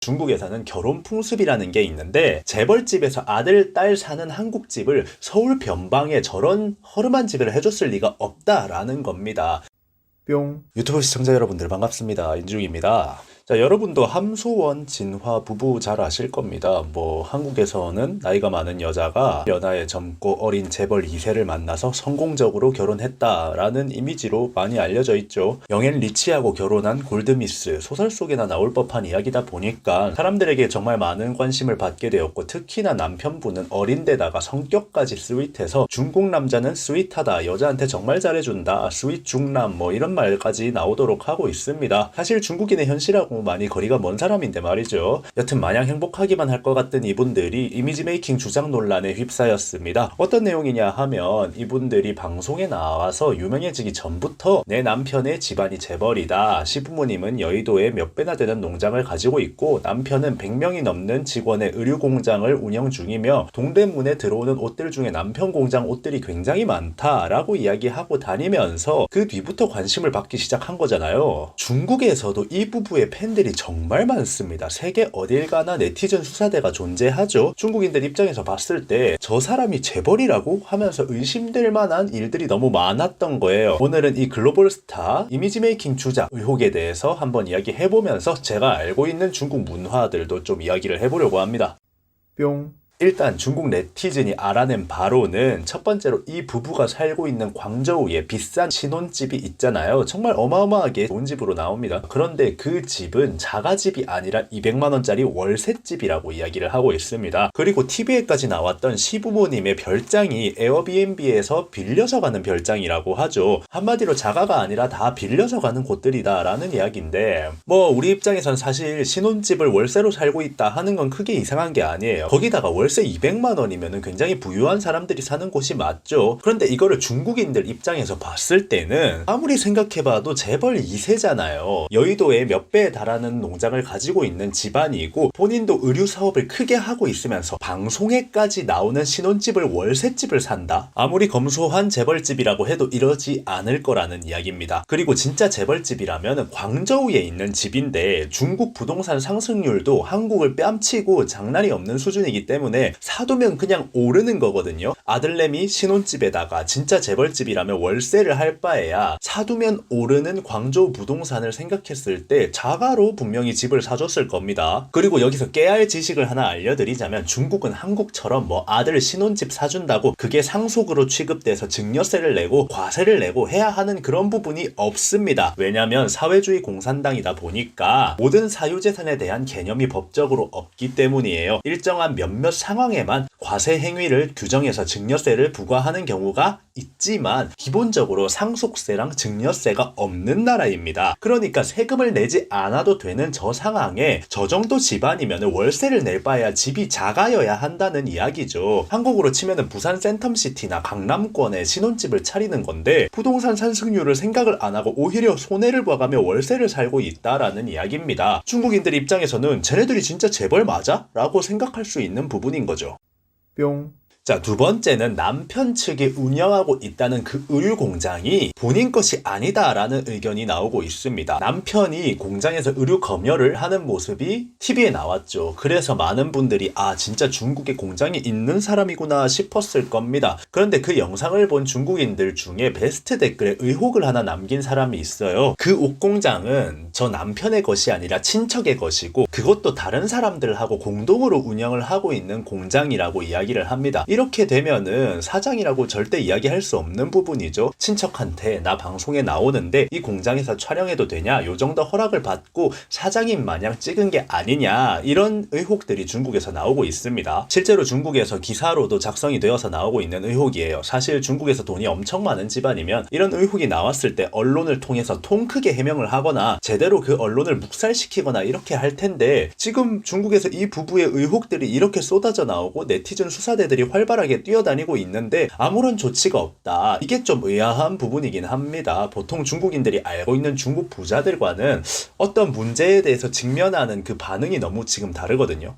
중국에서는 결혼 풍습이라는 게 있는데 재벌집에서 아들, 딸 사는 한국집을 서울 변방에 저런 허름한 집을 해줬을 리가 없다라는 겁니다. 뿅. 유튜브 시청자 여러분들 반갑습니다. 인중입니다. 자, 여러분도 함소원 진화 부부 잘 아실 겁니다. 한국에서는 나이가 많은 여자가 연하에 젊고 어린 재벌 2세를 만나서 성공적으로 결혼했다라는 이미지로 많이 알려져 있죠. 영앤 리치하고 결혼한 골드미스, 소설 속에나 나올 법한 이야기다 보니까 사람들에게 정말 많은 관심을 받게 되었고, 특히나 남편분은 어린데다가 성격까지 스윗해서 중국 남자는 스윗하다, 여자한테 정말 잘해준다, 스윗 중남 이런 말까지 나오도록 하고 있습니다. 사실 중국인의 현실하고 많이 거리가 먼 사람인데 말이죠. 여튼 마냥 행복하기만 할 것 같던 이분들이 이미지 메이킹 주장 논란에 휩싸였습니다. 어떤 내용이냐 하면 이분들이 방송에 나와서 유명해지기 전부터 내 남편의 집안이 재벌이다, 시부모님은 여의도에 몇 배나 되는 농장을 가지고 있고 남편은 100명이 넘는 직원의 의류 공장을 운영 중이며 동대문에 들어오는 옷들 중에 남편 공장 옷들이 굉장히 많다라고 이야기하고 다니면서 그 뒤부터 관심을 받기 시작한 거잖아요. 중국에서도 이 부부의 팬들이 정말 많습니다. 세계 어딜 가나 네티즌 수사대가 존재하죠. 중국인들 입장에서 봤을 때 저 사람이 재벌이라고 하면서 의심될 만한 일들이 너무 많았던 거예요. 오늘은 이 글로벌 스타 이미지 메이킹 주작 의혹에 대해서 한번 이야기해보면서 제가 알고 있는 중국 문화들도 좀 이야기를 해보려고 합니다. 뿅. 일단 중국 네티즌이 알아낸 바로는 첫 번째로 이 부부가 살고 있는 광저우에 비싼 신혼집이 있잖아요. 정말 어마어마하게 좋은 집으로 나옵니다. 그런데 그 집은 자가집이 아니라 200만원짜리 월세집이라고 이야기를 하고 있습니다. 그리고 TV에까지 나왔던 시부모님의 별장이 에어비앤비에서 빌려서 가는 별장이라고 하죠. 한마디로 자가가 아니라 다 빌려서 가는 곳들이다 라는 이야기인데, 우리 입장에선 사실 신혼집을 월세로 살고 있다 하는 건 크게 이상한 게 아니에요. 거기다가 월세 200만원이면 굉장히 부유한 사람들이 사는 곳이 맞죠. 그런데 이거를 중국인들 입장에서 봤을 때는 아무리 생각해봐도 재벌 2세잖아요. 여의도에 몇 배에 달하는 농장을 가지고 있는 집안이고 본인도 의류 사업을 크게 하고 있으면서 방송에까지 나오는 신혼집을 월세집을 산다? 아무리 검소한 재벌집이라고 해도 이러지 않을 거라는 이야기입니다. 그리고 진짜 재벌집이라면 광저우에 있는 집인데 중국 부동산 상승률도 한국을 뺨치고 장난이 없는 수준이기 때문에 사두면 그냥 오르는 거거든요. 아들내미 신혼집에다가 진짜 재벌집이라면 월세를 할 바에야 사두면 오르는 광저우 부동산을 생각했을 때 자가로 분명히 집을 사줬을 겁니다. 그리고 여기서 깨알 지식을 하나 알려드리자면 중국은 한국처럼 아들 신혼집 사준다고 그게 상속으로 취급돼서 증여세를 내고 과세를 내고 해야 하는 그런 부분이 없습니다. 왜냐면 사회주의 공산당이다 보니까 모든 사유재산에 대한 개념이 법적으로 없기 때문이에요. 일정한 몇몇 상황에만 과세 행위를 규정해서 증여세를 부과하는 경우가 있지만 기본적으로 상속세랑 증여세가 없는 나라입니다. 그러니까 세금을 내지 않아도 되는 저 상황에 저 정도 집안이면 월세를 낼 바에야 집이 작아여야 한다는 이야기죠. 한국으로 치면 부산 센텀시티나 강남권에 신혼집을 차리는 건데 부동산 상승률을 생각을 안 하고 오히려 손해를 봐가며 월세를 살고 있다라는 이야기입니다. 중국인들 입장에서는 쟤네들이 진짜 재벌 맞아? 라고 생각할 수 있는 부분인 거죠. 뿅. 자, 두 번째는 남편 측이 운영하고 있다는 그 의류 공장이 본인 것이 아니다라는 의견이 나오고 있습니다. 남편이 공장에서 의류 검열을 하는 모습이 TV에 나왔죠. 그래서 많은 분들이 진짜 중국에 공장이 있는 사람이구나 싶었을 겁니다. 그런데 그 영상을 본 중국인들 중에 베스트 댓글에 의혹을 하나 남긴 사람이 있어요. 그 옷 공장은 저 남편의 것이 아니라 친척의 것이고 그것도 다른 사람들하고 공동으로 운영을 하고 있는 공장이라고 이야기를 합니다. 이렇게 되면은 사장이라고 절대 이야기할 수 없는 부분이죠. 친척한테 나 방송에 나오는데 이 공장에서 촬영해도 되냐? 요 정도 허락을 받고 사장인 마냥 찍은 게 아니냐? 이런 의혹들이 중국에서 나오고 있습니다. 실제로 중국에서 기사로도 작성이 되어서 나오고 있는 의혹이에요. 사실 중국에서 돈이 엄청 많은 집안이면 이런 의혹이 나왔을 때 언론을 통해서 통 크게 해명을 하거나 제대로 그 언론을 묵살시키거나 이렇게 할 텐데 지금 중국에서 이 부부의 의혹들이 이렇게 쏟아져 나오고 네티즌 수사대들이 활발하게 뛰어다니고 있는데 아무런 조치가 없다. 이게 좀 의아한 부분이긴 합니다. 보통 중국인들이 알고 있는 중국 부자들과는 어떤 문제에 대해서 직면하는 그 반응이 너무 지금 다르거든요.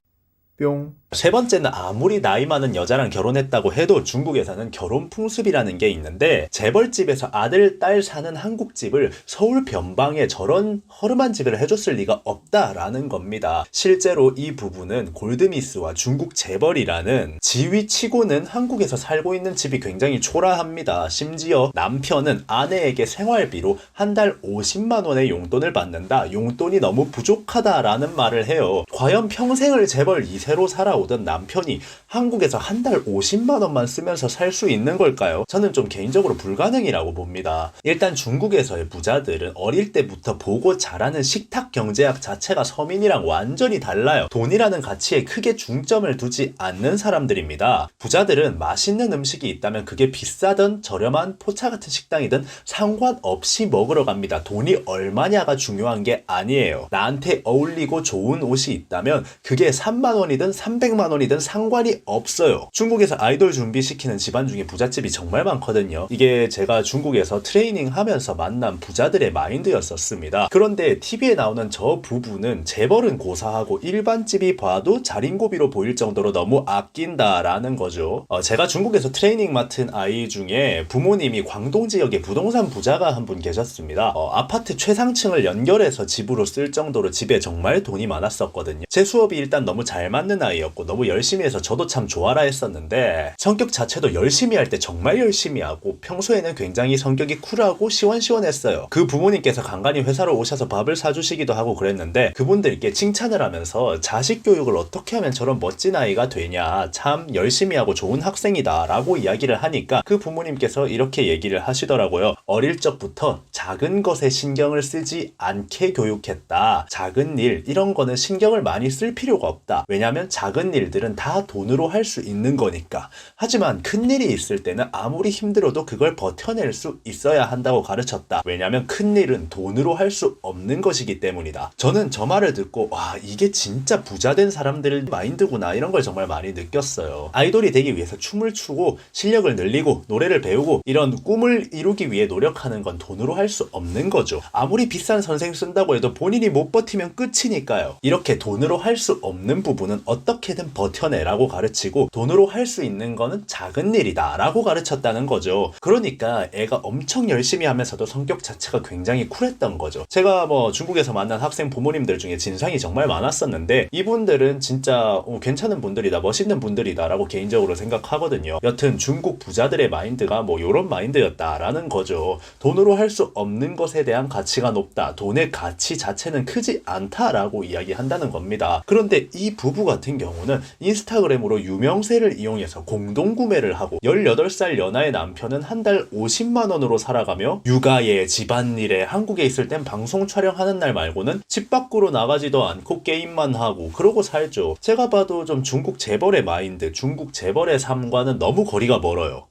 뿅. 세 번째는 아무리 나이 많은 여자랑 결혼했다고 해도 중국에서는 결혼 풍습이라는 게 있는데 재벌집에서 아들, 딸 사는 한국집을 서울 변방에 저런 허름한 집을 해줬을 리가 없다라는 겁니다. 실제로 이 부부는 골드미스와 중국 재벌이라는 지위치고는 한국에서 살고 있는 집이 굉장히 초라합니다. 심지어 남편은 아내에게 생활비로 한 달 50만 원의 용돈을 받는다. 용돈이 너무 부족하다라는 말을 해요. 과연 평생을 재벌 2세로 살아오던 남편이 한국에서 한 달 50만 원만 쓰면서 살 수 있는 걸까요? 저는 좀 개인적으로 불가능이라고 봅니다. 일단 중국에서의 부자들은 어릴 때부터 보고 자라는 식탁 경제학 자체가 서민이랑 완전히 달라요. 돈이라는 가치에 크게 중점을 두지 않는 사람들입니다. 부자들은 맛있는 음식이 있다면 그게 비싸든 저렴한 포차 같은 식당이든 상관없이 먹으러 갑니다. 돈이 얼마냐가 중요한 게 아니에요. 나한테 어울리고 좋은 옷이 있다면 그게 3만 원이든 300만 원이든 상관이 없어요. 중국에서 아이돌 준비시키는 집안 중에 부잣집이 정말 많거든요. 이게 제가 중국에서 트레이닝 하면서 만난 부자들의 마인드였었습니다. 그런데 TV에 나오는 저 부부는 재벌은 고사하고 일반 집이 봐도 자린고비로 보일 정도로 너무 아낀다라는 거죠. 제가 중국에서 트레이닝 맡은 아이 중에 부모님이 광동 지역에 부동산 부자가 한 분 계셨습니다. 아파트 최상층을 연결해서 집으로 쓸 정도로 집에 정말 돈이 많았었거든요. 제 수업이 일단 너무 잘 맞는 아이였고 너무 열심히 해서 저도 참 좋아라 했었는데 성격 자체도 열심히 할 때 정말 열심히 하고 평소에는 굉장히 성격이 쿨하고 시원시원했어요. 그 부모님께서 간간히 회사로 오셔서 밥을 사주시기도 하고 그랬는데 그분들께 칭찬을 하면서 자식 교육을 어떻게 하면 저런 멋진 아이가 되냐, 참 열심히 하고 좋은 학생이다 라고 이야기를 하니까 그 부모님께서 이렇게 얘기를 하시더라고요. 어릴 적부터 작은 것에 신경을 쓰지 않게 교육했다. 작은 일 이런 거는 신경을 많이 쓸 필요가 없다. 왜냐하면 작은 일들은 다 돈으로 할 수 있는 거니까. 하지만 큰 일이 있을 때는 아무리 힘들어도 그걸 버텨낼 수 있어야 한다고 가르쳤다. 왜냐하면 큰 일은 돈으로 할 수 없는 것이기 때문이다. 저는 저 말을 듣고 와, 이게 진짜 부자된 사람들의 마인드구나 이런 걸 정말 많이 느꼈어요. 아이돌이 되기 위해서 춤을 추고 실력을 늘리고 노래를 배우고 이런 꿈을 이루기 위해 노력하는 건 돈으로 할 수 없는 거죠. 아무리 비싼 선생 쓴다고 해도 본인이 못 버티면 끝이니까요. 이렇게 돈으로 할 수 없는 부분은 어떻게든 버텨내라고 가르치고 돈으로 할 수 있는 거는 작은 일이다 라고 가르쳤다는 거죠. 그러니까 애가 엄청 열심히 하면서도 성격 자체가 굉장히 쿨했던 거죠. 제가 중국에서 만난 학생 부모님들 중에 진상이 정말 많았었는데 이분들은 진짜 괜찮은 분들이다, 멋있는 분들이다 라고 개인적으로 생각하거든요. 여튼 중국 부자들의 마인드가 요런 마인드였다라는 거죠. 돈으로 할 수 없는 것에 대한 가치가 높다, 돈의 가치 자체는 크지 않다라고 이야기한다는 겁니다. 그런데 이 부부 같은 경우는 인스타그램으로 유명세를 이용해서 공동구매를 하고 18살 연하의 남편은 한 달 50만 원으로 살아가며 육아에 집안일에 한국에 있을 땐 방송 촬영하는 날 말고는 집 밖으로 나가지도 않고 게임만 하고 그러고 살죠. 제가 봐도 좀 중국 재벌의 마인드, 중국 재벌의 삶과는 너무 거리가 멀어요.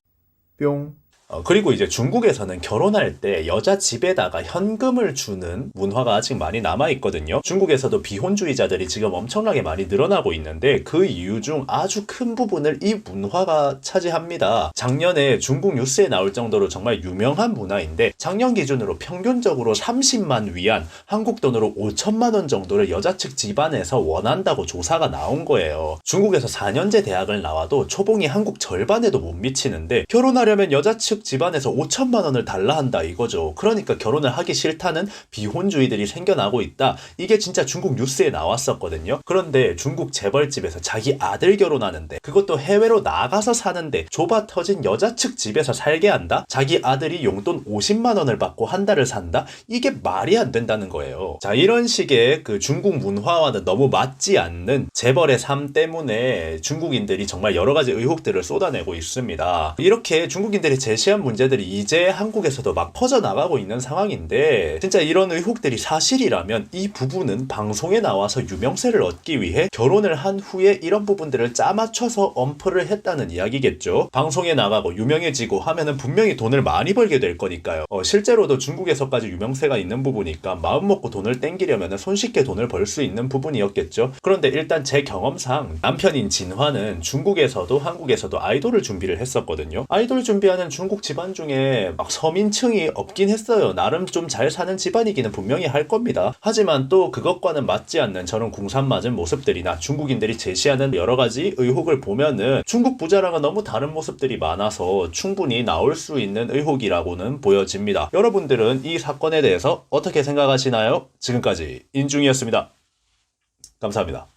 뿅. 그리고 이제 중국에서는 결혼할 때 여자 집에다가 현금을 주는 문화가 아직 많이 남아있거든요. 중국에서도 비혼주의자들이 지금 엄청나게 많이 늘어나고 있는데 그 이유 중 아주 큰 부분을 이 문화가 차지합니다. 작년에 중국 뉴스에 나올 정도로 정말 유명한 문화인데 작년 기준으로 평균적으로 30만 위안, 한국 돈으로 5천만 원 정도를 여자 측 집안에서 원한다고 조사가 나온 거예요. 중국에서 4년제 대학을 나와도 초봉이 한국 절반에도 못 미치는데 결혼하려면 여자 측 집안에서 5천만 원을 달라 한다 이거죠. 그러니까 결혼을 하기 싫다는 비혼주의들이 생겨나고 있다. 이게 진짜 중국 뉴스에 나왔었거든요. 그런데 중국 재벌집에서 자기 아들 결혼하는데 그것도 해외로 나가서 사는데 좁아 터진 여자 측 집에서 살게 한다? 자기 아들이 용돈 50만 원을 받고 한 달을 산다? 이게 말이 안 된다는 거예요. 자, 이런 식의 그 중국 문화와는 너무 맞지 않는 재벌의 삶 때문에 중국인들이 정말 여러 가지 의혹들을 쏟아내고 있습니다. 이렇게 중국인들이 제시한 문제들이 이제 한국에서도 막 퍼져나가고 있는 상황인데 진짜 이런 의혹들이 사실이라면 이 부부는 방송에 나와서 유명세를 얻기 위해 결혼을 한 후에 이런 부분들을 짜맞춰서 엄프를 했다는 이야기겠죠. 방송에 나가고 유명해지고 하면은 분명히 돈을 많이 벌게 될 거니까요. 실제로도 중국에서까지 유명세가 있는 부부니까 마음먹고 돈을 땡기려면 손쉽게 돈을 벌 수 있는 부분이었겠죠. 그런데 일단 제 경험상 남편인 진화는 중국에서도 한국에서도 아이돌을 준비를 했었거든요. 아이돌 준비하는 중국 한국 집안 중에 막 서민층이 없긴 했어요. 나름 좀 잘 사는 집안이기는 분명히 할 겁니다. 하지만 또 그것과는 맞지 않는 저런 궁산맞은 모습들이나 중국인들이 제시하는 여러 가지 의혹을 보면은 중국 부자랑은 너무 다른 모습들이 많아서 충분히 나올 수 있는 의혹이라고는 보여집니다. 여러분들은 이 사건에 대해서 어떻게 생각하시나요? 지금까지 인중이었습니다. 감사합니다.